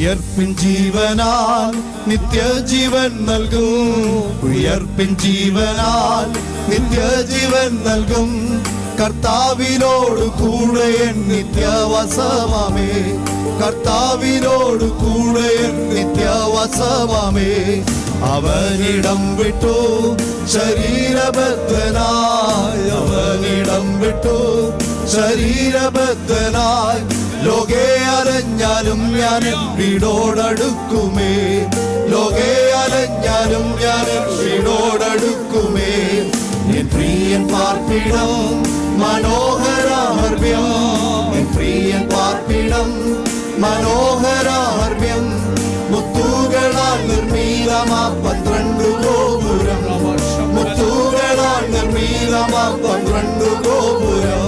ഉയർപ്പിൻ ജീവനാൽ നിത്യജീവൻ നൽകും. ഉയർപ്പിൻ ജീവനാൽ നിത്യജീവൻ നൽകും. കർത്താവിനോട് കൂടെ എൻ നിത്യവസമേ. കർത്താവിനോട് കൂടെ എൻ നിത്യവസമേ. അവനിടം വിട്ടു ശരീരബദ്ധനായി. അവനിടം വിട്ടു ശരീരബദ്ധനായി. ലോകേ അലഞ്ഞാലും ഞാൻ വീടോടടുക്കുമേ. ലോകേ അലഞ്ഞാലും ഞാൻ വീടോടടുക്കുമേ. എൻ പ്രിയൻ പാർപ്പിടം മനോഹരാർമ്യം. എൻ പ്രിയൻ പാർപ്പിടം മനോഹരാർമ്യം. മുത്തുകളാൽ നിർമ്മീലമാ 12 ഗോപുരം. മുത്തുകളാൽ നിർമ്മീലമാ 12 ഗോപുരം.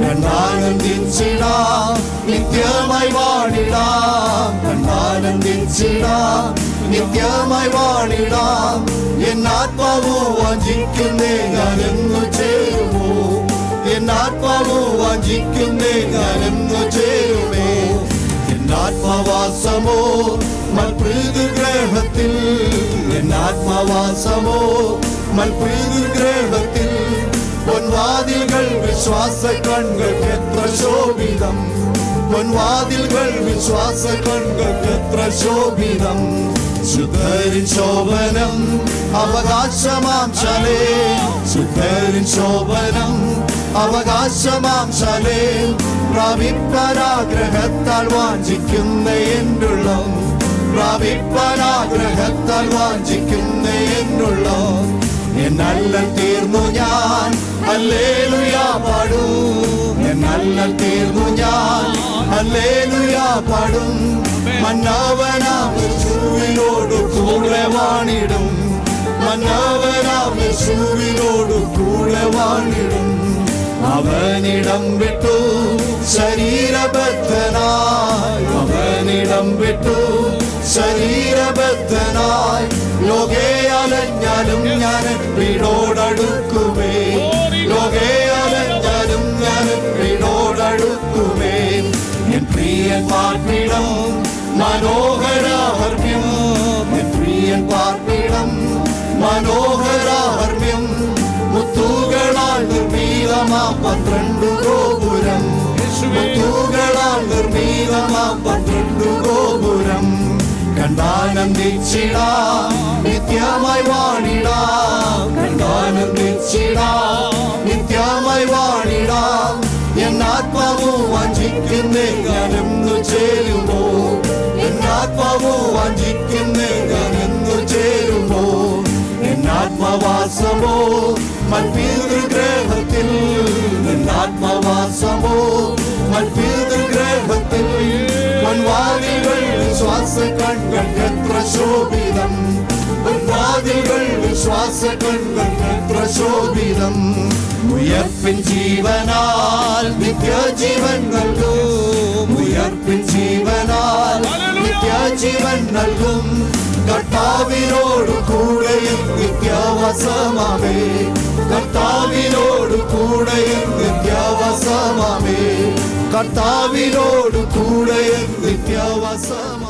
കണ്ടാനന്ദിച്ചിടാം നിത്യമായി വാണിടാം. കണ്ടാനന്ദിച്ചിടാം നിത്യമായി വാണിടാം. എന്നാത്മാവു വാഞ്ചിക്കുന്നേ ഞാനെന്നു ചേരുമോ. എന്നാത്മാവു വാഞ്ചിക്കുന്നേ ഞാനെന്നു ചേരുമേ. എന്നാത്മവാസമോ മൽപ്രീതിഗ്രഹത്തിൽ. എന്നാത്മവാസമോ മൽപ്രീതിഗ്രഹത്തിൽ. പൊൻവാതിൽകൾ വിശ്വാസ കണ്ണുകൾക്ക് എത്ര ശോഭിതം. പൊൻവാതിൽകൾ വിശ്വാസ കണ്ണുകൾക്ക് എത്ര ശോഭിതം. ശുദ്ധരിൻ ശോഭനം അവകാശമാം ശാലേം. ശുദ്ധരിൻ ശോഭനം അവകാശമാം ശാലേം. പ്രാപിപ്പാനാഗ്രഹത്താൽ വാഞ്ചിക്കുന്ന എന്നുള്ളം. പ്രാപിപ്പാനാഗ്രഹത്താൽ വാഞ്ചിക്കുന്ന എന്നുള്ളം. എന്നല്ലൽ തീർന്നു ഞാൻ ഹല്ലേലൂയ പാടും. എന്നല്ലൽ തീർന്നു ഞാൻ ഹല്ലേലൂയ പാടും. മന്നവനാം യേശുവിനോട് കൂടെ വാണിടും. മന്നവനാം യേശുവിനോട് കൂടെ വാണിടും. അവനിടം വിട്ടു ശരീരബദ്ധനായി. അവനിടം വിട്ടു ശരീരബദ്ധനായി. ലോകേ അലഞ്ഞാലും ഞാൻ വീടോടടുക്കുമേ. ലോകേ അലഞ്ഞാലും ഞാൻ വീടോടടുക്കുമേ. എൻ പ്രിയൻ പാർപ്പിടം മനോഹരാർമ്യം. എൻ പ്രിയൻ പാർപ്പിടം മനോഹരാർമ്യം. മുത്തുകളാൽ നിർമ്മീലമാ 12 ഗോപുരം. മുത്തുകളാൽ നിർമ്മീലമാ 12 ഗോപുരം. കണ്ടാനന്ദിച്ചിടാം നിത്യമായി വാണിടാം. കണ്ടാനന്ദിച്ചിടാം നിത്യമായി വാണിടാം. എന്നാത്മാവു വാഞ്ചിക്കുന്നേ ഞാനെന്നു ചേരുമോ. എന്നാത്മാവു വാഞ്ചിക്കുന്നേ ഞാനെന്നു ചേരുമോ. എന്നാത്മവാസമോ മൽപിതൃഗ്രഹത്തിൽ. എന്നാത്മവാസമോ മൽപിതൃഗ്രഹത്തിൽ. പൊൻവാതിൽകൾ വിശ്വാസ കണ്ണുകൾക്ക് എത്ര ശോഭിതം. പൊൻവാതിൽകൾ വിശ്വാസ കണ്ണുകൾക്ക് എത്ര ശോഭിതം. ഉയർപ്പിൻ ജീവനാൽ നിത്യജീവൻ നൽകും. ഉയർപ്പിൻ ജീവനാൽ നിത്യജീവൻ നൽകും. കർത്താവിനോട് കൂടെ നിത്യവസമേ. കർത്താവിനോട് കൂടെ നിത്യവസമേ. കർത്താവിനോട് കൂടെ നിത്യവസമേ.